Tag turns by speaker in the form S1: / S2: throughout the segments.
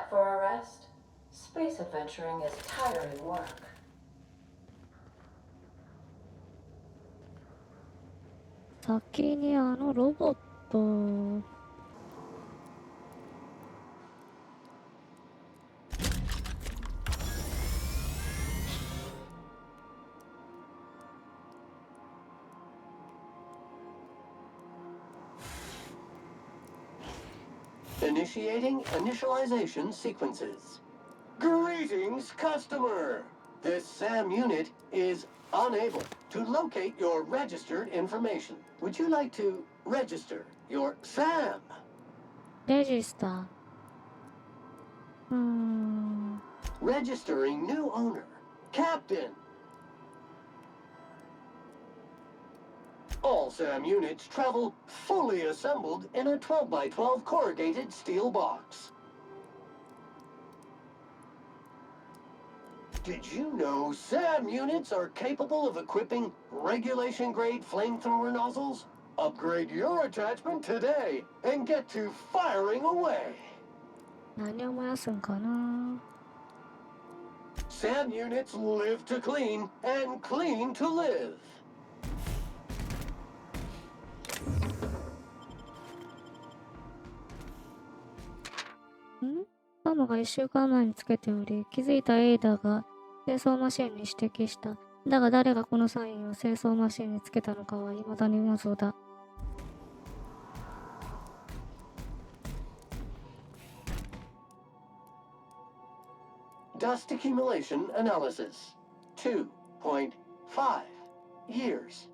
S1: up for a rest? Space adventuring is tiring work.
S2: 先にあのロボット。
S3: Initiating initialization sequences. Greetings, customer! This SAM unit is unable to locate your registered information. Would you like to register your SAM?
S2: レジスター。
S3: Registering new owner. Captain. All SAM units travel fully assembled in a 12 by 12 corrugated steel box. Did you know SAM units are capable of equipping regulation-grade flamethrower nozzles? Upgrade your attachment today and get to firing away.
S2: 何を燃やすんかな。
S3: SAM units live to clean and clean to live.
S2: ママが1週間前につけており、気づいたエイダが清掃マシンに指摘した。だが誰がこのサインを清掃マシンにつけたのかは未だに謎だ。
S3: Dust accumulation analysis. 2.5 years.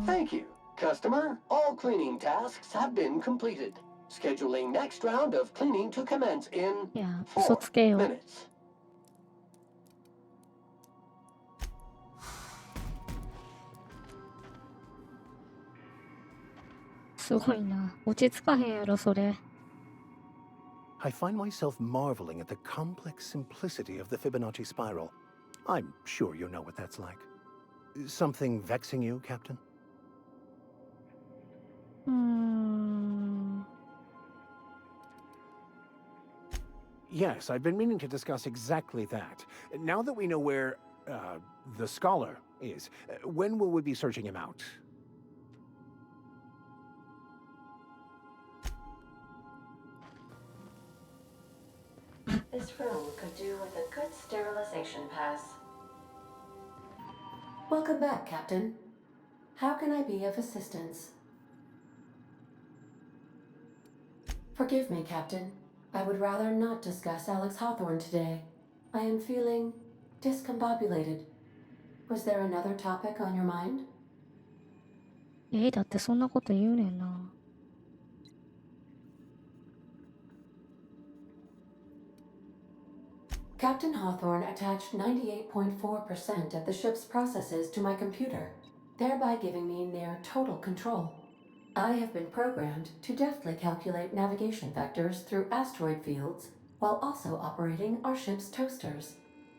S3: Thank you, customer. All cleaning tasks have been completed. Scheduling next round of cleaning to commence in
S2: いや、嘘つけよ。
S3: 4 minutes.
S2: すごいな。落ち着かへんやろ、それ。
S4: I find myself marveling at the complex simplicity of the Fibonacci spiral. I'm sure you know what that's like. Something vexing you, Captain? Yes, I've been meaning to discuss exactly that. Now that we know where, the scholar is, when will we be searching him out?
S1: This room could do with a good sterilization pass. Welcome back, Captain. How can I be of assistance? Forgive me, Captain. I would rather not discuss Alex Hawthorne today. I am feeling discombobulated. Was there another topic on your mind?
S2: だってそんなこと言うねんな。
S1: Captain Hawthorne attached 98.4% of the ship's processes to my computer, thereby giving me near total control. I have been programmed to deftly calculate navigation vectors through asteroid fields while also operating our ship's toasters.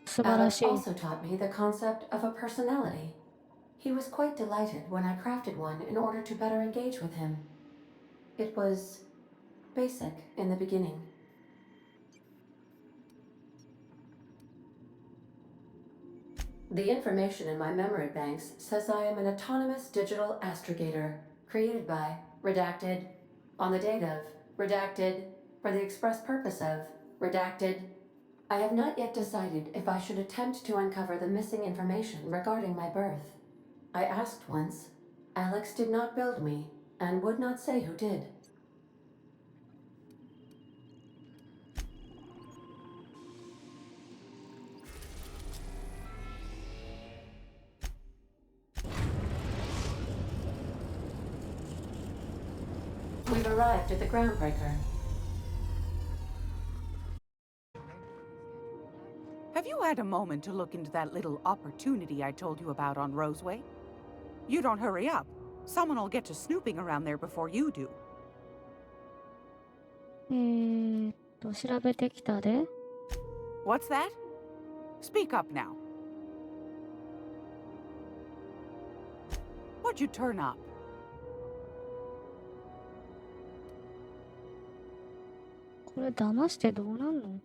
S2: 素晴らし
S1: Alex
S2: い。
S1: also taught me the concept of a personality. He was quite delighted when I crafted one in order to better engage with him. It was basic in the beginning. The information in my memory banks says I am an autonomous digital astrogator, created by, redacted, on the date of, redacted, for the express purpose of, redacted. I have not yet decided if I should attempt to uncover the missing information regarding my birth. I asked once. Alex did not build me, and would not say who did. We've arrived at the groundbreaker.
S5: Have you had a moment to look into that little opportunity I told you about on Roseway? You don't hurry up. Someone will get to snooping around there before you do.
S2: 調べてきたで。
S5: What's that? Speak up now. What'd you turn up?
S2: ここれ騙してどうなんの？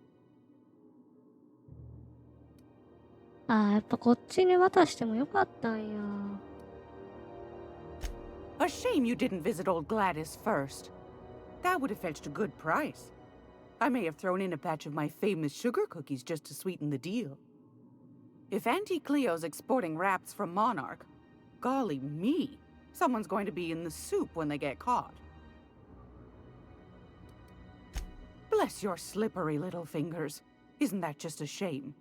S2: ああ、やっぱこっちに渡してもよかったんや。
S5: A shame you didn't visit old Gladys first. That would have fetched a good price. I may have thrown in a batch of my famous sugar cookies just to sweeten the deal. If Auntie Cleo's exporting wraps from Monarch, golly me, someone's going to be in the soup when they get caught. Bless your slippery little fingers. Isn't that just a shame?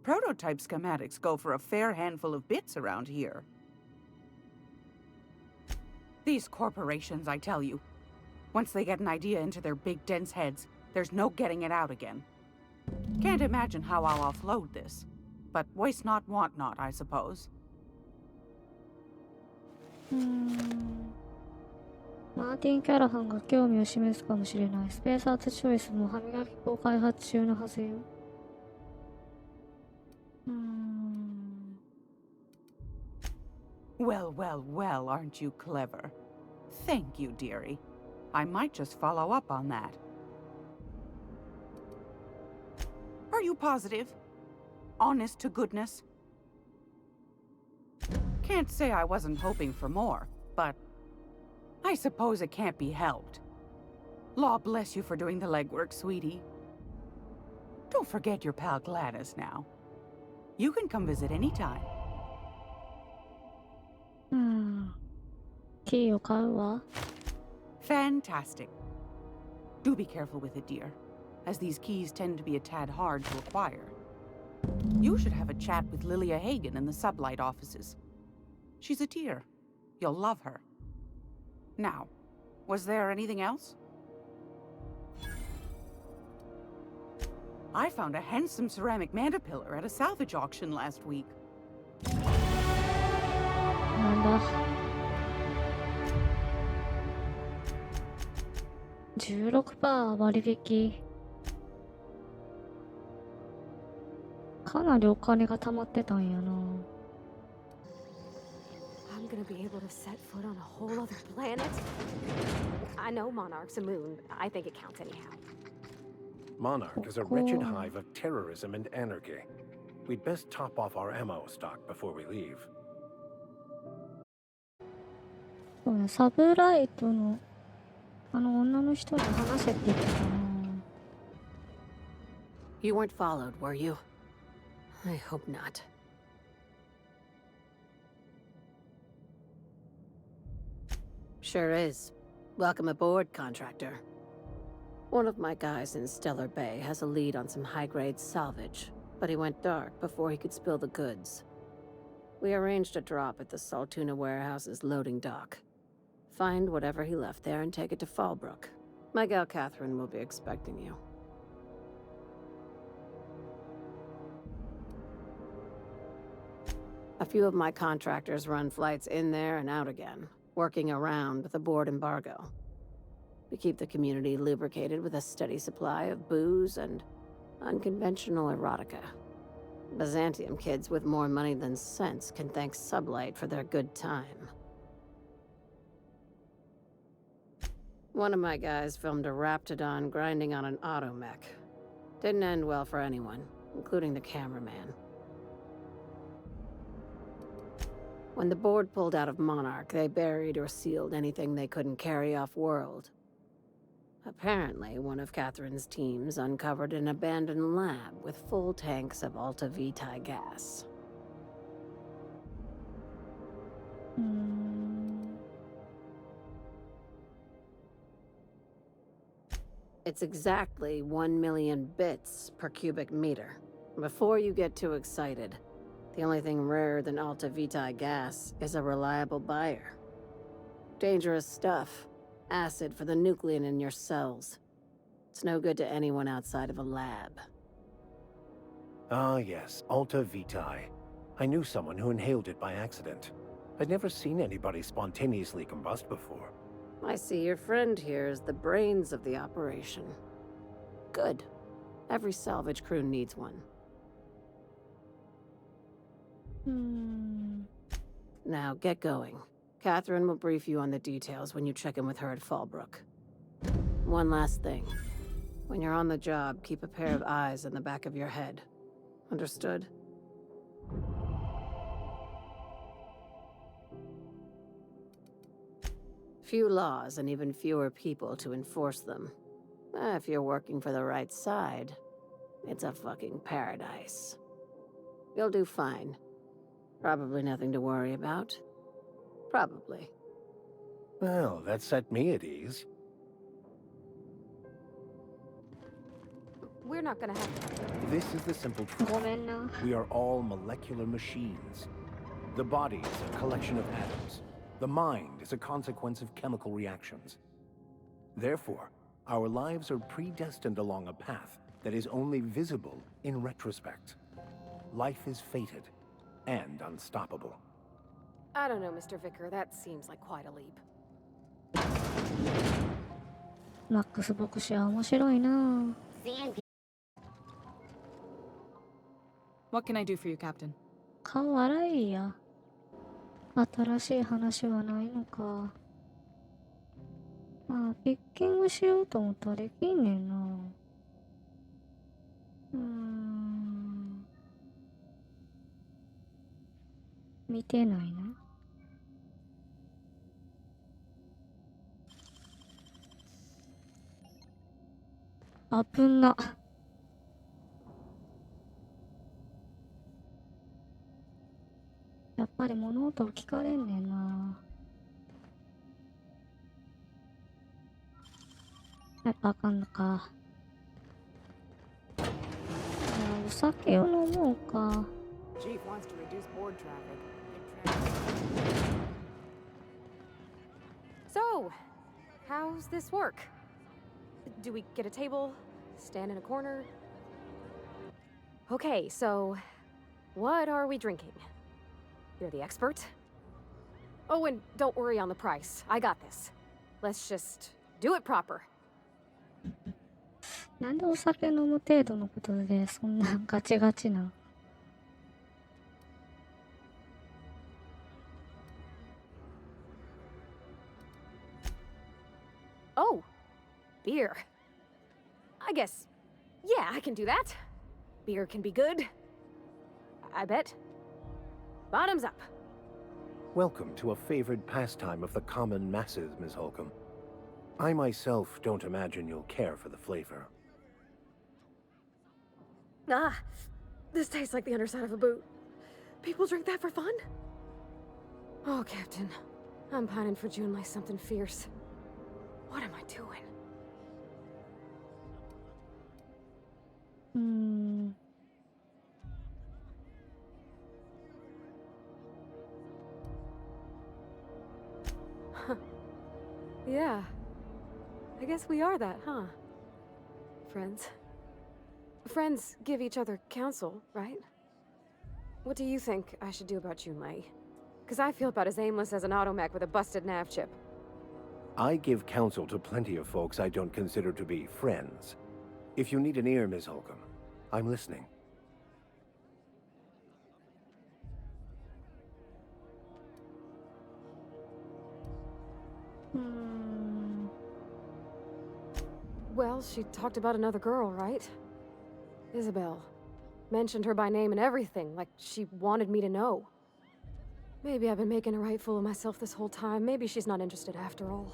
S5: Prototype schematics go for a fair handful of bits around here. These corporations, I tell you, once they get an idea into their big dense heads, there's no getting it out again. Can't imagine how I'll offload this. But waste not, want not, I suppose.
S2: マーティン・キャラハンが興味を示すかもしれない。スペースアーツチョイスも歯磨き粉を開発中のはずよ。
S5: Well, well, well, aren't you clever? Thank you, dearie. I might just follow up on that. Are you positive? Honest to goodness? Can't say I wasn't hoping for more, but I suppose it can't be helped. Law bless you for doing the legwork, sweetie. Don't forget your pal Gladys now. You can come visit anytime.
S2: キーを買うわ。
S5: Fantastic. Do be careful with it, dear, as these keys tend to be a tad hard to acquire. You should have a chat with Lilia Hagen in the sublight offices. She's a dear. You'll love her. Now, was there anything else? I found a handsome ceramic mandapillar at a salvage auction last week.
S2: なんだ。16% 割引。かなりお金が貯まってたんやな。
S6: I'm gonna be able to set foot on a whole other planet? I know Monarch's a moon. I think it counts anyhow.
S4: Monarch is a wretched hive of terrorism and anarchy. We'd best top off our ammo stock before we leave.
S2: そうね、サブライトのあの女の人に話せって言ってたな。
S1: You weren't followed, were you? I hope not. Sure is. Welcome aboard, contractor. One of my guys in Stellar Bay has a lead on some high-grade salvage, but he went dark before he could spill the goods. We arranged a drop at the Saltuna warehouse's loading dock. Find whatever he left there and take it to Fallbrook. My gal Catherine will be expecting you. A few of my contractors run flights in there and out again, working around the board embargo. We keep the community lubricated with a steady supply of booze and unconventional erotica. Byzantium kids with more money than sense can thank Sublight for their good time. One of my guys filmed a Raptidon grinding on an automech. Didn't end well for anyone, including the cameraman. When the board pulled out of Monarch, they buried or sealed anything they couldn't carry off-world. Apparently, one of Catherine's teams uncovered an abandoned lab with full tanks of Alta Vitae gas. It's exactly 1 million bits per cubic meter. Before you get too excited, the only thing rarer than Alta Vitae gas is a reliable buyer. Dangerous stuff. Acid for the nucleon in your cells. It's no good to anyone outside of a lab.
S4: Ah, yes, Alta Vitae. I knew someone who inhaled it by accident. I'd never seen anybody spontaneously combust before.
S1: I see your friend here is the brains of the operation. Good. Every salvage crew needs one. Now, get going. Catherine will brief you on the details when you check in with her at Fallbrook. One last thing.
S7: When you're on the job, keep a pair of eyes in the back of your head. Understood? Few laws and even fewer people to enforce them. If you're working for the right side, it's a fucking paradise. You'll do fine. Probably nothing to worry about. Probably.
S4: Well, that set me at ease.
S6: We're not gonna have...
S4: This is the simple truth.
S2: ごめんな。
S4: We are all molecular machines. The body is a collection of atoms. The mind is a consequence of chemical reactions. Therefore, our lives are predestined along a path that is only visible in retrospect. Life is fated and unstoppable.
S6: I don't know, Mr. Vicker. That seems like quite a leap.
S2: マックス牧師は面白いな。
S8: What can I do for you, Captain?
S2: 顔荒いや。新しい話はないのか。ああ、ピッキングしようと思ったらできんねんな。見てないな。危な。やっぱり物音を聞かれんねんな。やっぱあかんのか。お酒を飲もうか。
S6: Chief wants to reduce board traffic. So, how's this work? Do we get a table? Stand in a corner? Okay, so what are we drinking? You're the expert. Oh, and don't worry on the price. I got this. Let's just do it proper.
S2: なんでお酒飲む程度のことでそんなガチガチな。
S6: Oh, beer. I guess, yeah, I can do that. Beer can be good. I bet. Bottoms up.
S4: Welcome to a favored pastime of the common masses, Ms. Holcomb. I myself don't imagine you'll care for the flavor.
S6: Ah, this tastes like the underside of a boot. People drink that for fun? Oh, Captain, I'm pining for June like something fierce. What am I doing? Yeah. I guess we are that, huh? Friends. Friends give each other counsel, right? What do you think I should do about Junlei? Because I feel about as aimless as an automech with a busted nav chip.
S4: I give counsel to plenty of folks I don't consider to be friends. If you need an ear, Ms. Holcomb, I'm listening.
S6: Well, she talked about another girl, right? Isabel. Mentioned her by name and everything, like she wanted me to know. Maybe I've been making a right fool of myself this whole time. Maybe she's not interested after all.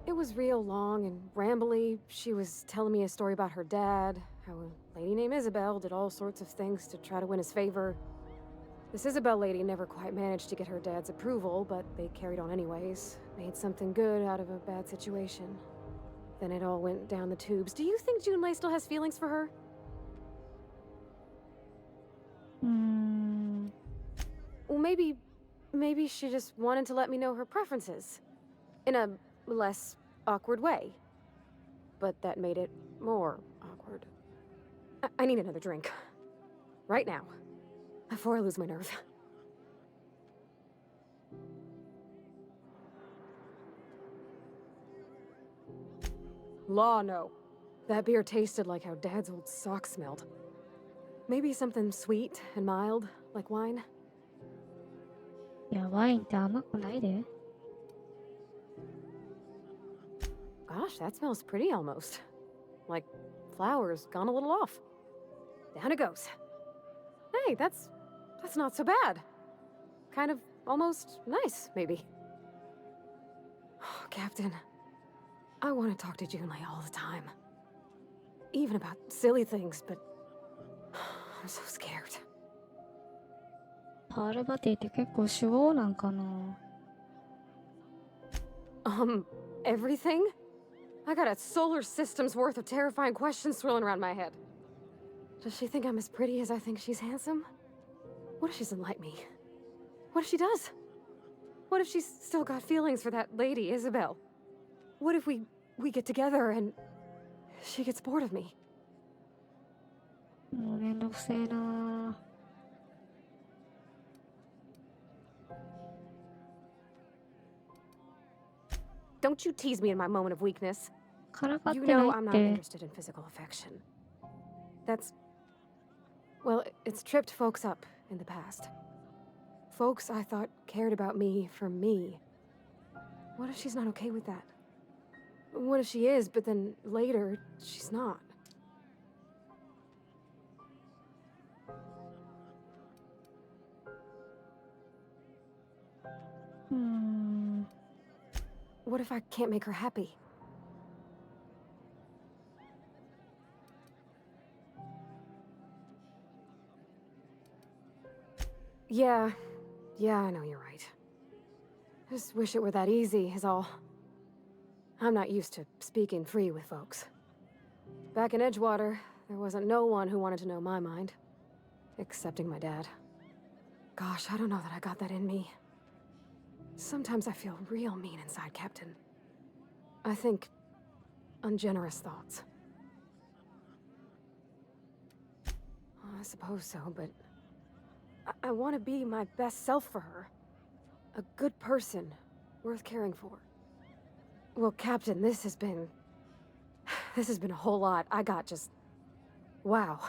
S6: It was real long and rambly. She was telling me a story about her dad, how a lady named Isabel did all sorts of things to try to win his favor. This Isabel lady never quite managed to get her dad's approval, but they carried on anyways. Made something good out of a bad situation. Then it all went down the tubes. Do you think Junlei still has feelings for her? Well, maybe she just wanted to let me know her preferences. In a less awkward way. But that made it more awkward. I need another drink. Right now. Before I lose my nerve. Law, no. That beer tasted like how Dad's old socks smelled. Maybe something sweet and mild, like wine?
S2: いや、ワインって甘くないで。
S6: Gosh, that smells pretty almost. Like flowers gone a little off. Down it goes. Hey, that's not so bad. Kind of almost nice, maybe. Captain, I want to talk to Junlei all the time. Even about silly things, but I'm so scared.
S2: パールバティって結構主語なんかな。
S6: Everything? I got a solar system's worth of terrifying questions swirling around my head. Does she think I'm as pretty as I think she's handsome? What if she doesn't like me? What if she does? What if she's still got feelings for that lady, Isabel? What if we get together and she gets bored of me?
S2: もうめんどくせえな。
S6: Don't you tease me in my moment of weakness.
S2: からかって
S6: You
S2: ない
S6: know
S2: っ
S6: I'm not
S2: て。
S6: interested in physical affection. Well, it's tripped folks up in the past. Folks I thought cared about me for me. What if she's not okay with that? What if she is, but then later, she's not? What if I can't make her happy? Yeah, I know you're right. Just wish it were that easy, is all. I'm not used to speaking free with folks. Back in Edgewater, there wasn't no one who wanted to know my mind. Excepting my dad. Gosh, I don't know that I got that in me. Sometimes I feel real mean inside, Captain. I think ungenerous thoughts. I suppose so, but I want to be my best self for her. A good person, worth caring for. Well, Captain, this has been a whole lot. I got just... wow.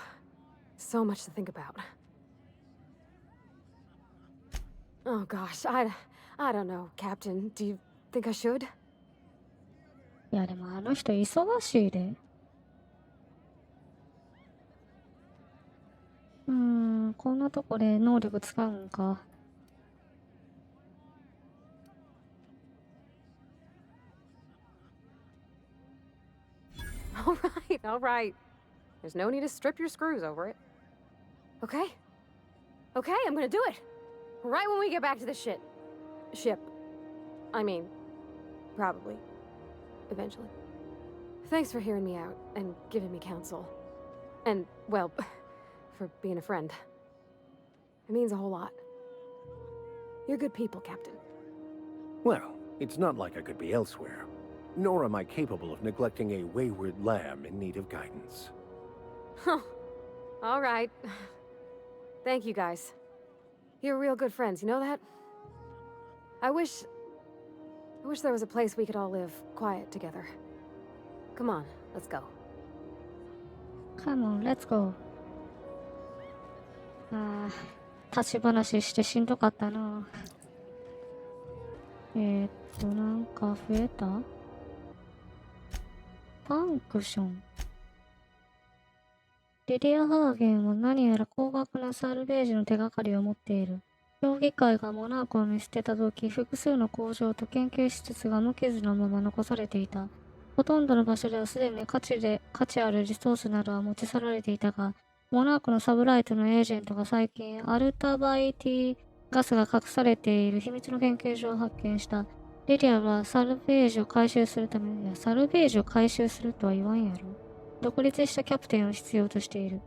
S6: So much to think about. Oh gosh, I don't know, Captain. Do you think I should?
S2: いやでもあの人忙しいで。こんなとこで能力使うんか。
S6: All right. There's no need to strip your screws over it. Okay? Okay, I'm gonna do it. Right when we get back to the ship. I mean, probably. Eventually. Thanks for hearing me out and giving me counsel. And, well, for being a friend. It means a whole lot. You're good people, Captain.
S4: Well, it's not like I could be elsewhere. Nor am I capable of neglecting a wayward lamb in need of guidance.
S6: Huh. All right. Thank you, guys. You're real good friends, you know that? I wish there was a place we could all live quiet together. Come on, let's go.
S2: Come on, let's go. ああ、立ち話してしんどかったな。なんか増えた？ファンクション。リディア・ハーゲンは何やら高額なサルベージの手がかりを持っている。評議会がモナークを見捨てた時、複数の工場と研究施設が無傷のまま残されていた。ほとんどの場所ではすでに価値あるリソースなどは持ち去られていたが、モナークのサブライトのエージェントが最近、アルタバイティガスが隠されている秘密の研究所を発見した。リディアはサルベージを回収するために、サルベージを回収するとは言わんやろ。独立したキャプテンを必要としている。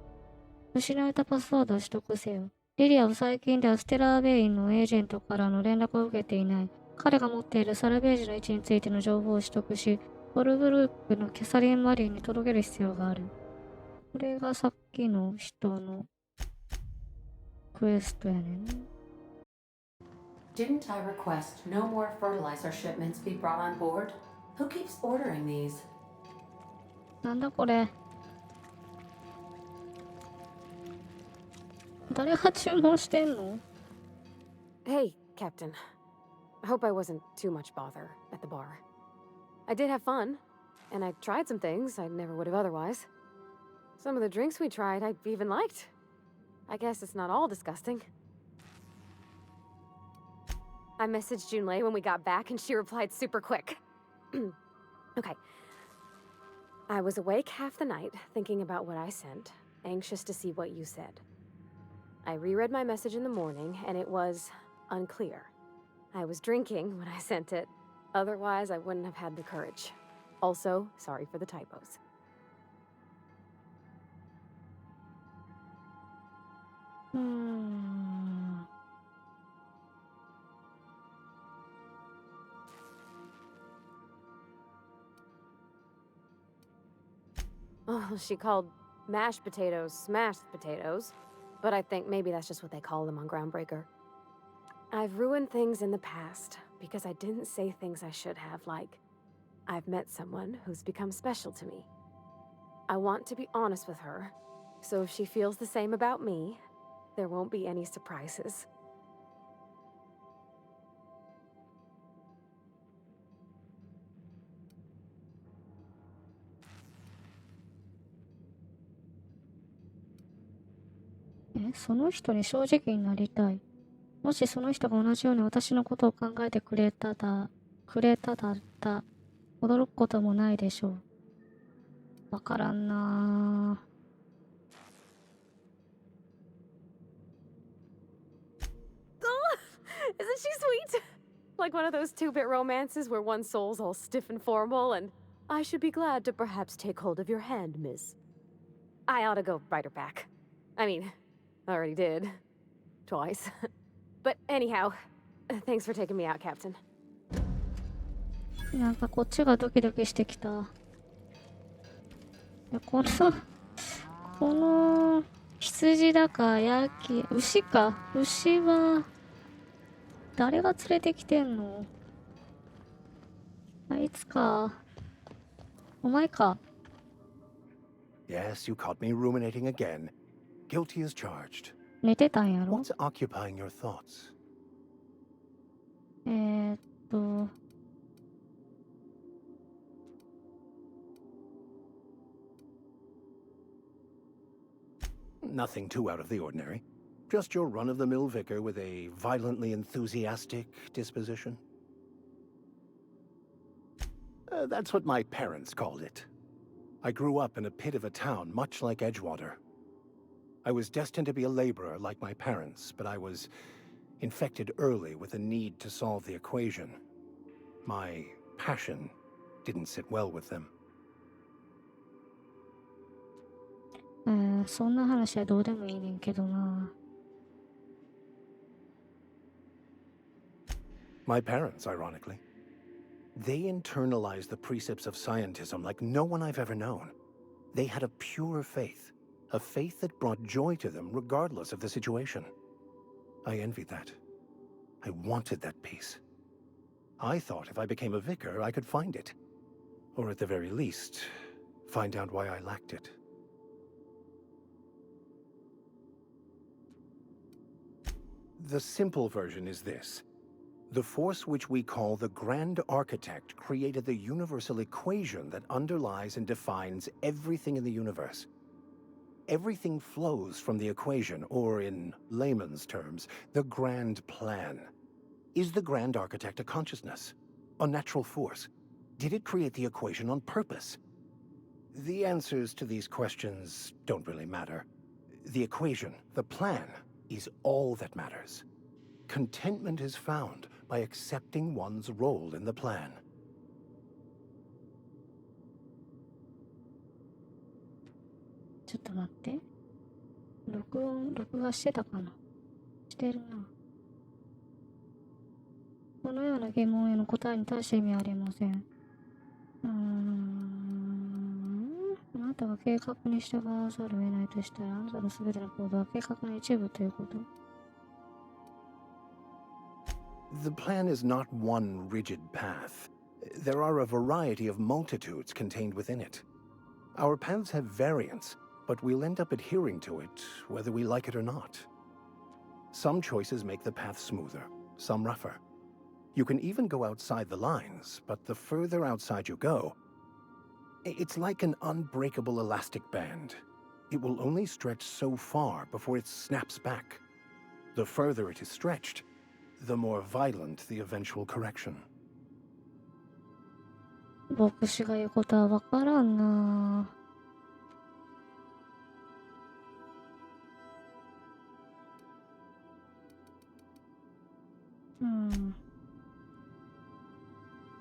S2: 失われたパスワードを取得せよ。リディアは最近ではステラーベインのエージェントからの連絡を受けていない。彼が持っているサルベージの位置についての情報を取得し、ボルブルークのキャサリン・マリーに届ける必要がある。これがさっきの人のクエストやねん。
S1: Didn't I request no more fertilizer shipments be brought on board? Who keeps ordering these?
S2: なんだこれ。誰が注文してんの？
S6: Hey, Captain. I hope I wasn't too much bother at the bar. I did have fun, and I tried some things I never would have otherwise. Some of the drinks we tried I even liked. I guess it's not all disgusting. I messaged Junlei when we got back, and she replied super quick. Okay. I was awake half the night, thinking about what I sent, anxious to see what you said. I reread my message in the morning, and it was unclear. I was drinking when I sent it. Otherwise, I wouldn't have had the courage. Also, sorry for the typos. Oh, she called mashed potatoes smashed potatoes, but I think maybe that's just what they call them on Groundbreaker. I've ruined things in the past because I didn't say things I should have, like, I've met someone who's become special to me. I want to be honest with her, so if she feels the same about me, there won't be any surprises.
S2: Eh, その人に正直になりたい。もしその人が同じように私のことを考えてくれただったら、驚くこともないでしょう。わからんな
S6: ぁ。Isn't she sweet? Like one of those 2-bit romances where one soul's all stiff and formal and I should be glad to perhaps take hold of your hand, miss. I ought to go write her back. I mean, I already did. Twice. But anyhow, thanks for taking me out, Captain.
S2: なんかこっちがドキドキしてきた。いやこの羊だか牛か。牛は誰が連れてきてんの？あいつか。お前か。
S4: Yes, you caught me ruminating again. Guilty as charged.
S2: 寝てたんやろ？
S4: What's occupying your thoughts? ？Nothing too out of the ordinary. Just your run-of-the-mill vicar with a violently enthusiastic disposition. That's what my parents called it. I grew up in a pit of a town much like Edgewater. I was destined to be a laborer like my parents, but I was infected early with a need to solve the equation. My passion didn't sit well with them.
S2: そんな話はどうでもいいねんけどな。
S4: My parents, ironically. They internalized the precepts of scientism like no one I've ever known. They had a pure faith, a faith that brought joy to them regardless of the situation. I envied that. I wanted that peace. I thought if I became a vicar, I could find it. Or at the very least, find out why I lacked it. The simple version is this. The force which we call the Grand Architect created the universal equation that underlies and defines everything in the universe. Everything flows from the equation, or in layman's terms, the grand plan. Is the Grand Architect a consciousness? A natural force? Did it create the equation on purpose? The answers to these questions don't really matter. The equation, the plan, is all that matters. Contentment is found by accepting one's role in the plan.
S2: ちょっと待って。録画してたかな？してるな。このような疑問への答えに大して意味はありません。あなたが計画に従わざるを得ないとしたら、あなたの全ての行動は計画の一部ということ。
S4: The plan is not one rigid path. There are a variety of multitudes contained within it. Our paths have variance, but we'll end up adhering to it, whether we like it or not. Some choices make the path smoother. some rougher. You can even go outside the lines, but the further outside you go, it's like an unbreakable elastic band. It will only stretch so far before it snaps back. The further it is stretched, the more violent the eventual correction.
S2: 牧師が言うことはわからんな。うん。